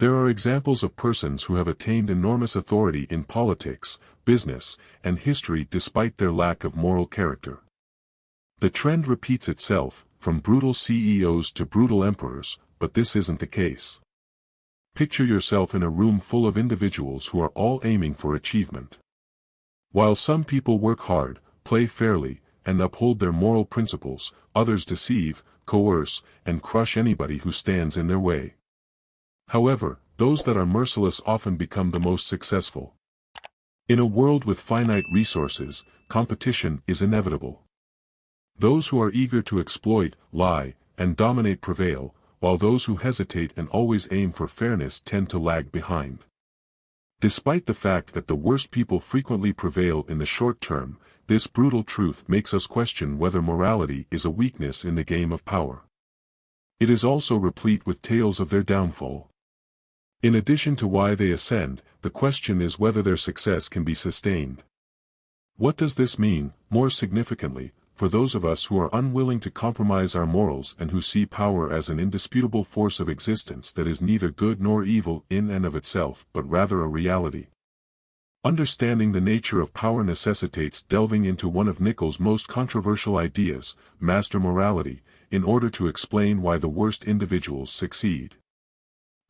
There are examples of persons who have attained enormous authority in politics, business, and history despite their lack of moral character. The trend repeats itself, from brutal CEOs to brutal emperors, but this isn't the case. Picture yourself in a room full of individuals who are all aiming for achievement. While some people work hard, play fairly, and uphold their moral principles, others deceive, coerce, and crush anybody who stands in their way. However, those that are merciless often become the most successful. In a world with finite resources, competition is inevitable. Those who are eager to exploit, lie, and dominate prevail, while those who hesitate and always aim for fairness tend to lag behind. Despite the fact that the worst people frequently prevail in the short term, this brutal truth makes us question whether morality is a weakness in the game of power. It is also replete with tales of their downfall. In addition to why they ascend, the question is whether their success can be sustained. What does this mean, more significantly, for those of us who are unwilling to compromise our morals and who see power as an indisputable force of existence that is neither good nor evil in and of itself but rather a reality? Understanding the nature of power necessitates delving into one of Nietzsche's most controversial ideas, master morality, in order to explain why the worst individuals succeed.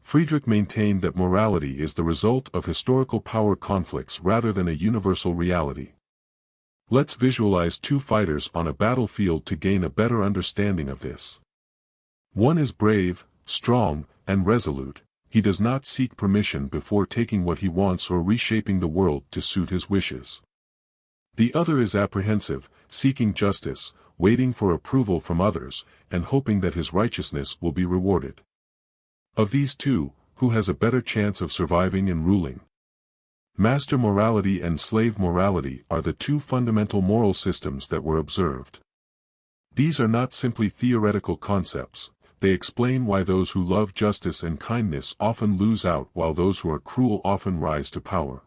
Friedrich maintained that morality is the result of historical power conflicts rather than a universal reality. Let's visualize two fighters on a battlefield to gain a better understanding of this. One is brave, strong, and resolute. He does not seek permission before taking what he wants or reshaping the world to suit his wishes. The other is apprehensive, seeking justice, waiting for approval from others, and hoping that his righteousness will be rewarded. Of these two, who has a better chance of surviving and ruling? Master morality and slave morality are the two fundamental moral systems that were observed. These are not simply theoretical concepts, they explain why those who love justice and kindness often lose out while those who are cruel often rise to power.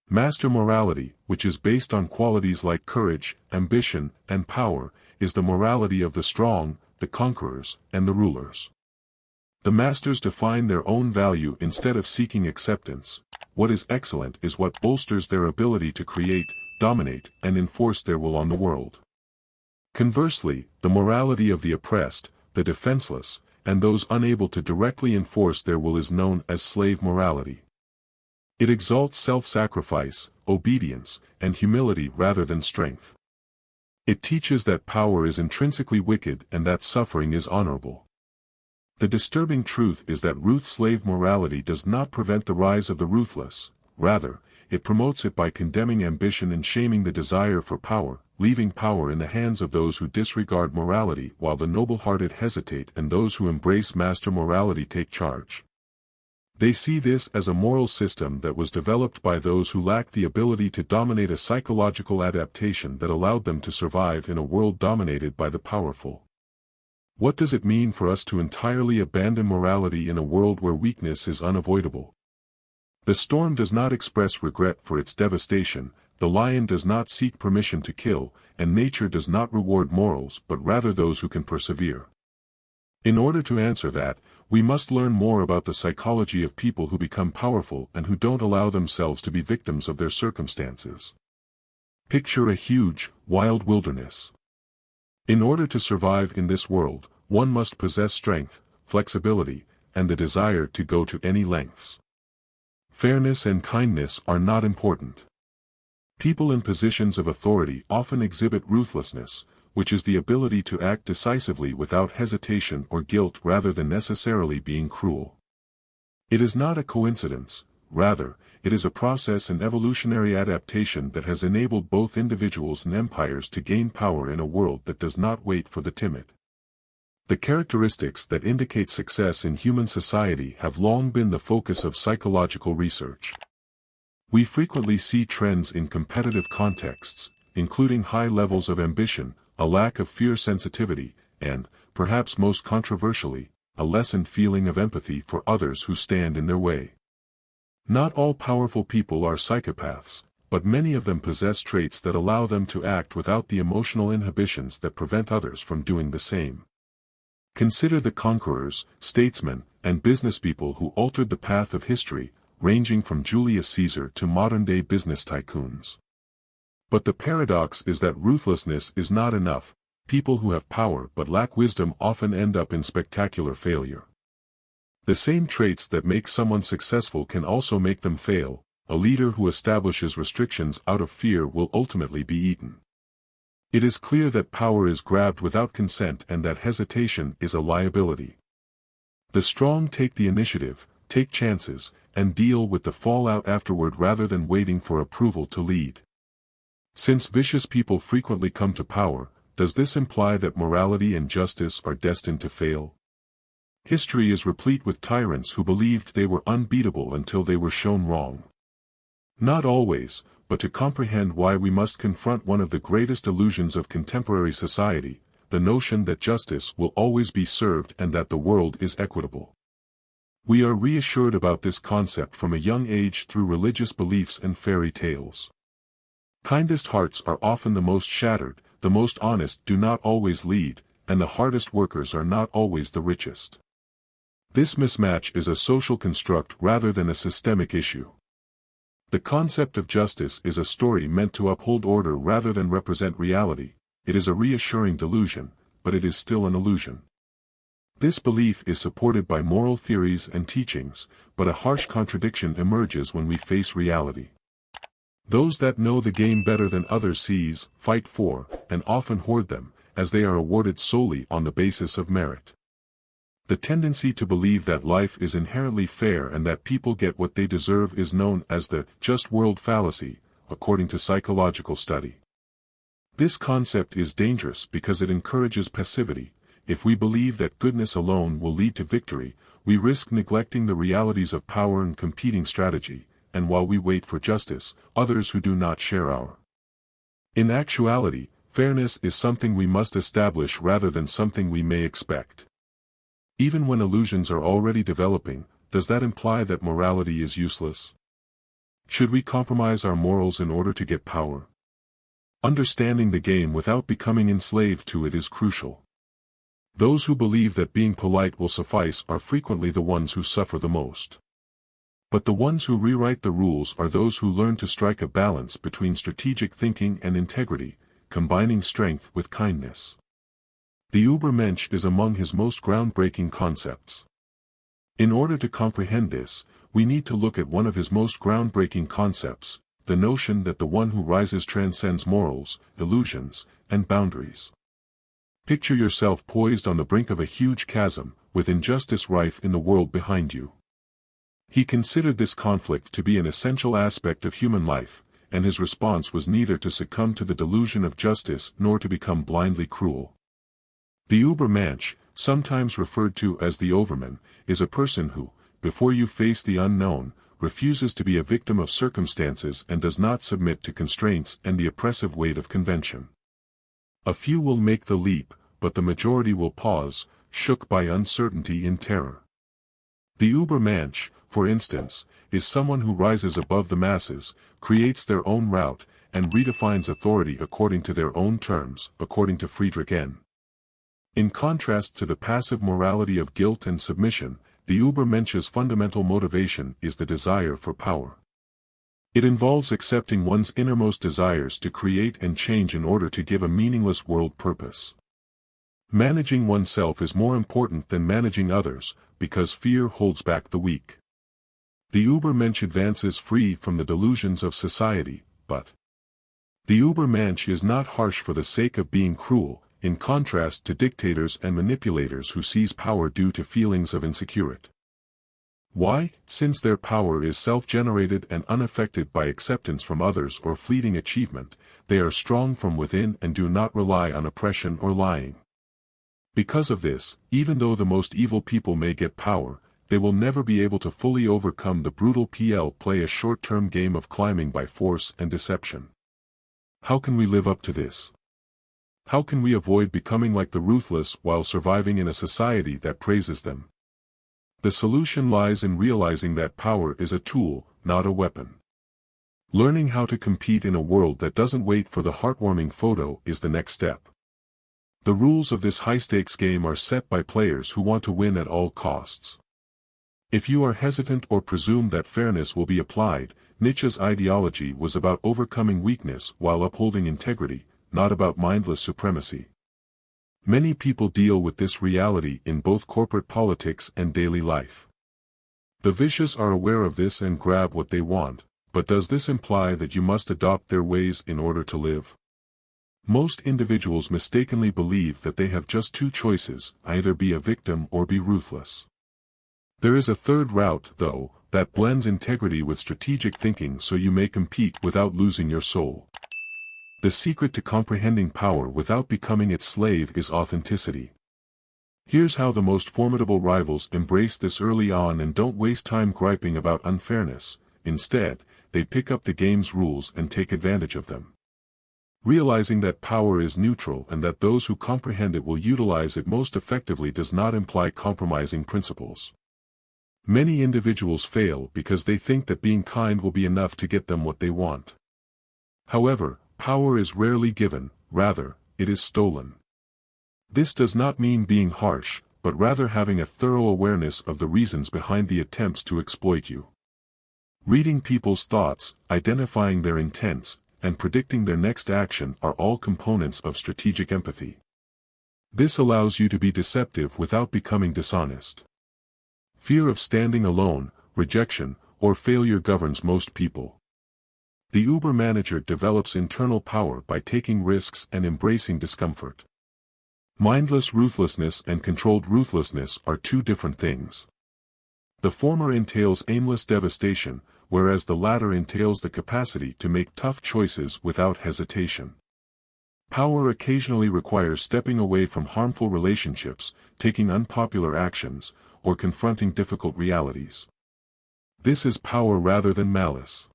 Master morality, which is based on qualities like courage, ambition, and power, is the morality of the strong, the conquerors, and the rulers. The masters define their own value instead of seeking acceptance. What is excellent is what bolsters their ability to create, dominate, and enforce their will on the world. Conversely, the morality of the oppressed, the defenseless, and those unable to directly enforce their will is known as slave morality. It exalts self-sacrifice, obedience, and humility rather than strength. It teaches that power is intrinsically wicked and that suffering is honorable. The disturbing truth is that slave morality does not prevent the rise of the ruthless, rather, it promotes it by condemning ambition and shaming the desire for power, leaving power in the hands of those who disregard morality while the noble-hearted hesitate and those who embrace master morality take charge. They see this as a moral system that was developed by those who lacked the ability to dominate, a psychological adaptation that allowed them to survive in a world dominated by the powerful. What does it mean for us to entirely abandon morality in a world where weakness is unavoidable? The storm does not express regret for its devastation, the lion does not seek permission to kill, and nature does not reward morals but rather those who can persevere. In order to answer that, we must learn more about the psychology of people who become powerful and who don't allow themselves to be victims of their circumstances. Picture a huge, wild wilderness. In order to survive in this world, one must possess strength, flexibility, and the desire to go to any lengths. Fairness and kindness are not important. People in positions of authority often exhibit ruthlessness, which is the ability to act decisively without hesitation or guilt rather than necessarily being cruel. It is not a coincidence, rather, it is a process and evolutionary adaptation that has enabled both individuals and empires to gain power in a world that does not wait for the timid. The characteristics that indicate success in human society have long been the focus of psychological research. We frequently see trends in competitive contexts, including high levels of ambition, a lack of fear sensitivity, and, perhaps most controversially, a lessened feeling of empathy for others who stand in their way. Not all powerful people are psychopaths, but many of them possess traits that allow them to act without the emotional inhibitions that prevent others from doing the same. Consider the conquerors, statesmen, and businesspeople who altered the path of history, ranging from Julius Caesar to modern-day business tycoons. But the paradox is that ruthlessness is not enough. People who have power but lack wisdom often end up in spectacular failure. The same traits that make someone successful can also make them fail. A leader who establishes restrictions out of fear will ultimately be eaten. It is clear that power is grabbed without consent and that hesitation is a liability. The strong take the initiative, take chances, and deal with the fallout afterward rather than waiting for approval to lead. Since vicious people frequently come to power, does this imply that morality and justice are destined to fail? History is replete with tyrants who believed they were unbeatable until they were shown wrong. Not always, but to comprehend why we must confront one of the greatest illusions of contemporary society, the notion that justice will always be served and that the world is equitable. We are reassured about this concept from a young age through religious beliefs and fairy tales. Kindest hearts are often the most shattered, the most honest do not always lead, and the hardest workers are not always the richest. This mismatch is a social construct rather than a systemic issue. The concept of justice is a story meant to uphold order rather than represent reality. It is a reassuring delusion, but it is still an illusion. This belief is supported by moral theories and teachings, but a harsh contradiction emerges when we face reality. Those that know the game better than others seize, fight for, and often hoard them, as they are awarded solely on the basis of merit. The tendency to believe that life is inherently fair and that people get what they deserve is known as the Just World Fallacy, according to psychological study. This concept is dangerous because it encourages passivity. If we believe that goodness alone will lead to victory, we risk neglecting the realities of power and competing strategy, and while we wait for justice, others who do not share our. In actuality, fairness is something we must establish rather than something we may expect. Even when illusions are already developing, does that imply that morality is useless? Should we compromise our morals in order to get power? Understanding the game without becoming enslaved to it is crucial. Those who believe that being polite will suffice are frequently the ones who suffer the most. But the ones who rewrite the rules are those who learn to strike a balance between strategic thinking and integrity, combining strength with kindness. The Übermensch is among his most groundbreaking concepts. In order to comprehend this, we need to look at one of his most groundbreaking concepts, the notion that the one who rises transcends morals, illusions, and boundaries. Picture yourself poised on the brink of a huge chasm, with injustice rife in the world behind you. He considered this conflict to be an essential aspect of human life, and his response was neither to succumb to the delusion of justice nor to become blindly cruel. The Übermensch, sometimes referred to as the overman, is a person who, before you face the unknown, refuses to be a victim of circumstances and does not submit to constraints and the oppressive weight of convention. A few will make the leap, but the majority will pause, shook by uncertainty and terror. The Übermensch, for instance, is someone who rises above the masses, creates their own route, and redefines authority according to their own terms, according to Friedrich N. In contrast to the passive morality of guilt and submission, the Übermensch's fundamental motivation is the desire for power. It involves accepting one's innermost desires to create and change in order to give a meaningless world purpose. Managing oneself is more important than managing others, because fear holds back the weak. The Übermensch advances free from the delusions of society, but the Übermensch is not harsh for the sake of being cruel, in contrast to dictators and manipulators who seize power due to feelings of insecurity. Why? Since their power is self-generated and unaffected by acceptance from others or fleeting achievement, they are strong from within and do not rely on oppression or lying. Because of this, even though the most evil people may get power, they will never be able to fully overcome the brutal play a short-term game of climbing by force and deception. How can we live up to this? How can we avoid becoming like the ruthless while surviving in a society that praises them? The solution lies in realizing that power is a tool, not a weapon. Learning how to compete in a world that doesn't wait for the heartwarming photo is the next step. The rules of this high-stakes game are set by players who want to win at all costs. If you are hesitant or presume that fairness will be applied, Nietzsche's ideology was about overcoming weakness while upholding integrity, not about mindless supremacy. Many people deal with this reality in both corporate politics and daily life. The vicious are aware of this and grab what they want, but does this imply that you must adopt their ways in order to live? Most individuals mistakenly believe that they have just two choices, either be a victim or be ruthless. There is a third route, though, that blends integrity with strategic thinking so you may compete without losing your soul. The secret to comprehending power without becoming its slave is authenticity. Here's how the most formidable rivals embrace this early on and don't waste time griping about unfairness. Instead, they pick up the game's rules and take advantage of them. Realizing that power is neutral and that those who comprehend it will utilize it most effectively does not imply compromising principles. Many individuals fail because they think that being kind will be enough to get them what they want. However, power is rarely given, rather, it is stolen. This does not mean being harsh, but rather having a thorough awareness of the reasons behind the attempts to exploit you. Reading people's thoughts, identifying their intents, and predicting their next action are all components of strategic empathy. This allows you to be deceptive without becoming dishonest. Fear of standing alone, rejection, or failure governs most people. The Uber manager develops internal power by taking risks and embracing discomfort. Mindless ruthlessness and controlled ruthlessness are two different things. The former entails aimless devastation, whereas the latter entails the capacity to make tough choices without hesitation. Power occasionally requires stepping away from harmful relationships, taking unpopular actions, or confronting difficult realities. This is power rather than malice.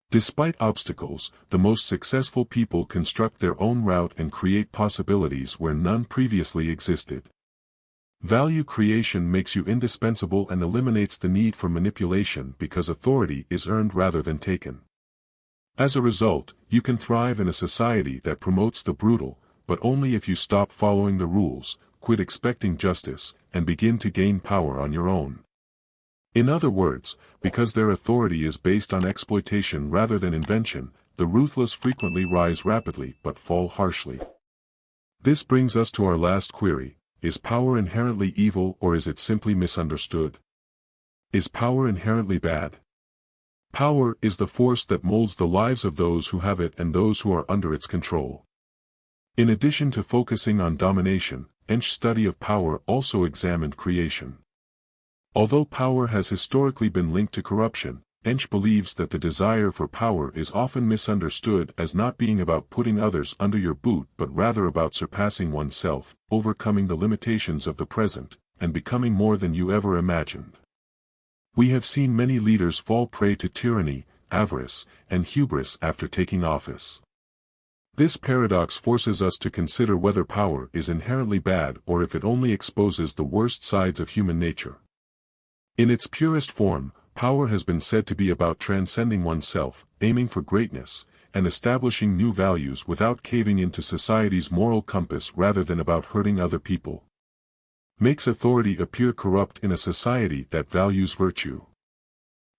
Despite obstacles, the most successful people construct their own route and create possibilities where none previously existed. Value creation makes you indispensable and eliminates the need for manipulation because authority is earned rather than taken. As a result, you can thrive in a society that promotes the brutal, but only if you stop following the rules, quit expecting justice, and begin to gain power on your own. In other words, because their authority is based on exploitation rather than invention, the ruthless frequently rise rapidly but fall harshly. This brings us to our last query: is power inherently evil or is it simply misunderstood? Is power inherently bad? Power is the force that molds the lives of those who have it and those who are under its control. In addition to focusing on domination, Nietzsche's study of power also examined creation. Although power has historically been linked to corruption, Nietzsche believes that the desire for power is often misunderstood as not being about putting others under your boot but rather about surpassing oneself, overcoming the limitations of the present, and becoming more than you ever imagined. We have seen many leaders fall prey to tyranny, avarice, and hubris after taking office. This paradox forces us to consider whether power is inherently bad or if it only exposes the worst sides of human nature. In its purest form, power has been said to be about transcending oneself, aiming for greatness, and establishing new values without caving into society's moral compass rather than about hurting other people. Makes authority appear corrupt in a society that values virtue.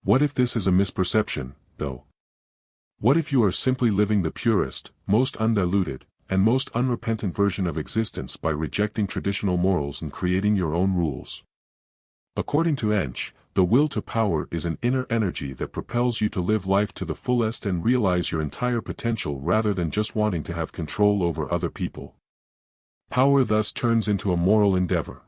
What if this is a misperception, though? What if you are simply living the purest, most undiluted, and most unrepentant version of existence by rejecting traditional morals and creating your own rules? According to Nietzsche, the will to power is an inner energy that propels you to live life to the fullest and realize your entire potential rather than just wanting to have control over other people. Power thus turns into a moral endeavor.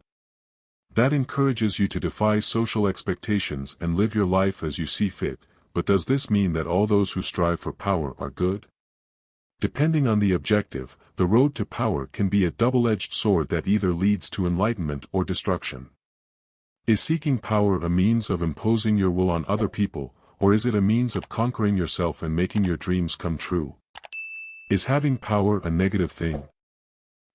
That encourages you to defy social expectations and live your life as you see fit, but does this mean that all those who strive for power are good? Depending on the objective, the road to power can be a double-edged sword that either leads to enlightenment or destruction. Is seeking power a means of imposing your will on other people, or is it a means of conquering yourself and making your dreams come true? Is having power a negative thing?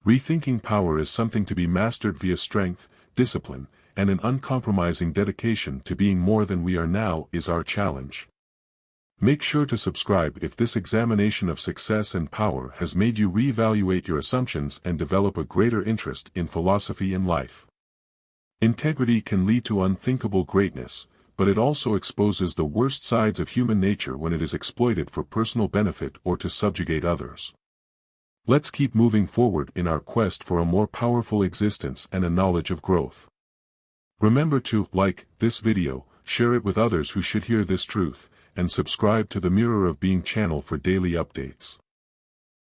Rethinking power as something to be mastered via strength, discipline, and an uncompromising dedication to being more than we are now is our challenge. Make sure to subscribe if this examination of success and power has made you reevaluate your assumptions and develop a greater interest in philosophy and life. Integrity can lead to unthinkable greatness, but it also exposes the worst sides of human nature when it is exploited for personal benefit or to subjugate others. Let's keep moving forward in our quest for a more powerful existence and a knowledge of growth. Remember to like this video, share it with others who should hear this truth, and subscribe to the Mirror of Being channel for daily updates.